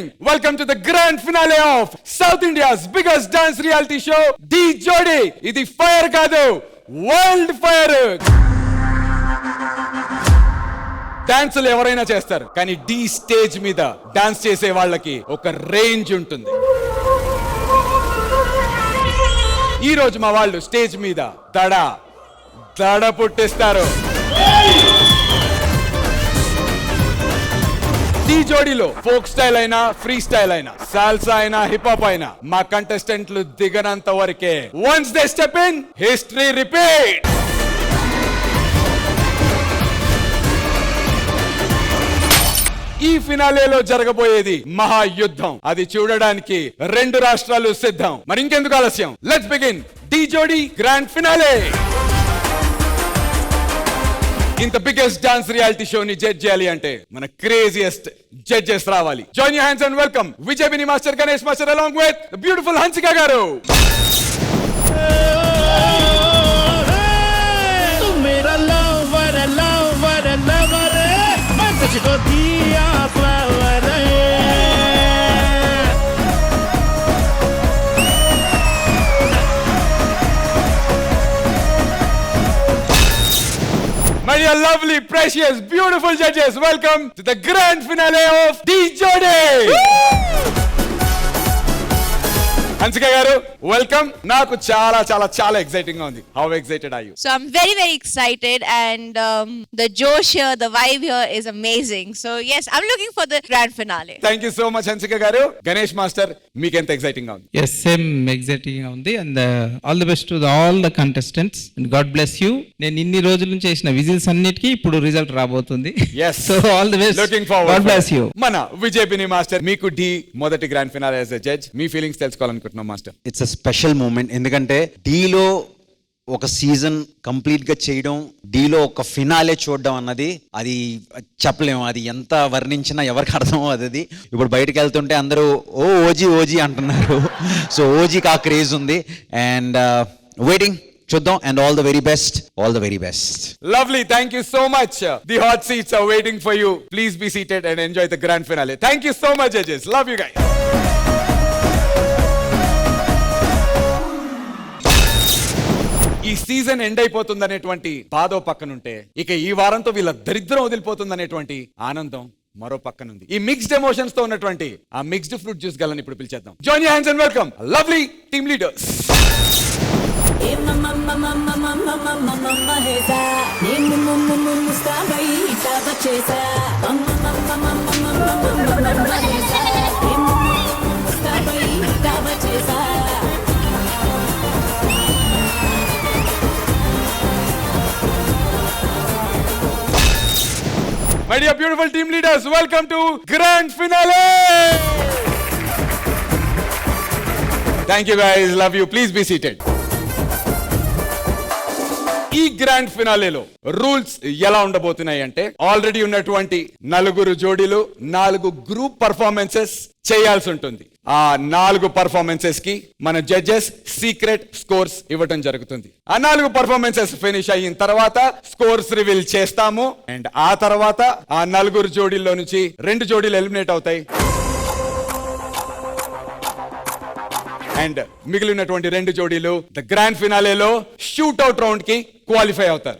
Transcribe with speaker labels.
Speaker 1: evening. Welcome to the grand finale of South India's biggest dance reality show, D Jodi. Idi fire kaadu, world fire. డాన్సులు ఎవరైనా చేస్తారు, కానీ D stage మీద dance చేసే వాళ్ళకి ఒక రేంజ్ ఉంటుంది. ఈ రోజు మా వాళ్ళు స్టేజ్ మీద దడ పుట్టిస్తారు. డి జోడీలో ఫోక్ స్టైల్ అయినా, ఫ్రీ స్టైల్ అయినా, సాల్సా అయినా, హిప్ హాప్ అయినా మా కంటెస్టెంట్లు దిగనంత వరకే. Once they step in, history repeat. ఈ ఫినాలేలో జరగబోయేది మహాయుద్ధం. అది చూడడానికి రెండు రాష్ట్రాలు సిద్ధం. మరి ఇంకెందుకు ఆలస్యం, లెట్స్ బిగిన్ డి జోడీ గ్రాండ్ ఫినాలే. ఇంత బిగ్గెస్ట్ డాన్స్ రియాలిటీ షో ని జడ్జ్ చేయాలి అంటే మన క్రేజియస్ట్ జడ్జెస్ రావాలి. Join your hands and welcome Vijay master, Ganesh master along with beautiful Hansika గారు. My dear lovely, precious, beautiful judges, welcome to the grand finale of D Jodi. Hansika గారు welcome. నాకు చాలా చాలా చాలా ఎక్సైటింగ్ గా ఉంది. How excited are you?
Speaker 2: So I'm very very excited and the josh here, the vibe here is amazing. So yes, I'm looking for the grand finale.
Speaker 1: Thank you so much Hansika గారు. Ganesh master, మీకు ఎంత exciting గా ఉంది?
Speaker 3: Yes, same exciting గా ఉంది and all the best to all the contestants and God bless you. నేను ఇన్ని రోజుల నుంచి చేసిన విజిల్స్ అన్నిటికీ ఇప్పుడు రిజల్ట్ రాబోతుంది.
Speaker 1: Yes.
Speaker 3: So all the best.
Speaker 1: Looking forward.
Speaker 3: God bless you.
Speaker 1: మన విజయ్ మాస్టర్, మీకు డి మొదటి grand finale as a judge, మీ ఫీలింగ్స్ తెలుసుకోవాలనుకుంటున్నాం master.
Speaker 4: It's a special moment. ఎందుకంటే డీలో ఒక సీజన్ కంప్లీట్ గా చేయడం, డీలో ఒక ఫినాలే చూడడం అన్నది అది చెప్పలేము. అది ఎంత వర్ణించినా ఎవరికి అర్థం అవుతుంది. ఇప్పుడు బయటకు వెళ్తుంటే అందరూ ఓజీ ఓజీ అంటున్నారు. సో ఓజీకి ఆ క్రేజ్ ఉంది అండ్ వెయిటింగ్ చూద్దాం. And all the very best, all the very best.
Speaker 1: Lovely, thank you so much. The hot seats are waiting for you. Please be seated and enjoy the grand finale. Thank you so much judges. Love you guys. ఈ season end అయిపోతుందనేటువంటి బాధ పక్కనుంటే, ఇక ఈ వారంతో వీళ్ళ దరిద్రం వదిలిపోతుందనేటువంటి ఆనందం మరో పక్కనుంది. ఈ మిక్స్డ్ ఎమోషన్స్ తో ఉన్నటువంటి ఆ మిక్స్డ్ ఫ్రూట్ జ్యూస్ గలని ఇప్పుడు పిలిచేద్దాం. Join your hands and welcome lovely team leaders. My dear beautiful team leaders, welcome to grand finale. Thank you guys, love you. Please be seated. ఈ గ్రాండ్ ఫినాలేలో రూల్స్ ఎలా ఉండబోతున్నాయి అంటే, ఆల్రెడీ ఉన్నటువంటి 4 జోడీలు 4 group performances చేయాల్సి ఉంటుంది. ఆ 4 పర్ఫార్మెన్సెస్ కి మన జడ్జెస్ సీక్రెట్ స్కోర్స్ ఇవ్వడం జరుగుతుంది. ఆ 4 పర్ఫార్మెన్సెస్ ఫినిష్ అయిన తర్వాత స్కోర్స్ రివీల్ చేస్తాము. అండ్ ఆ తర్వాత ఆ 4 జోడీల్లో నుంచి 2 జోడీలు ఎలిమినేట్ అవుతాయి అండ్ మిగిలినటువంటి 2 జోడీలు ద గ్రాండ్ ఫినాలేలో షూట్ అవుట్ రౌండ్ కి క్వాలిఫై అవుతారు.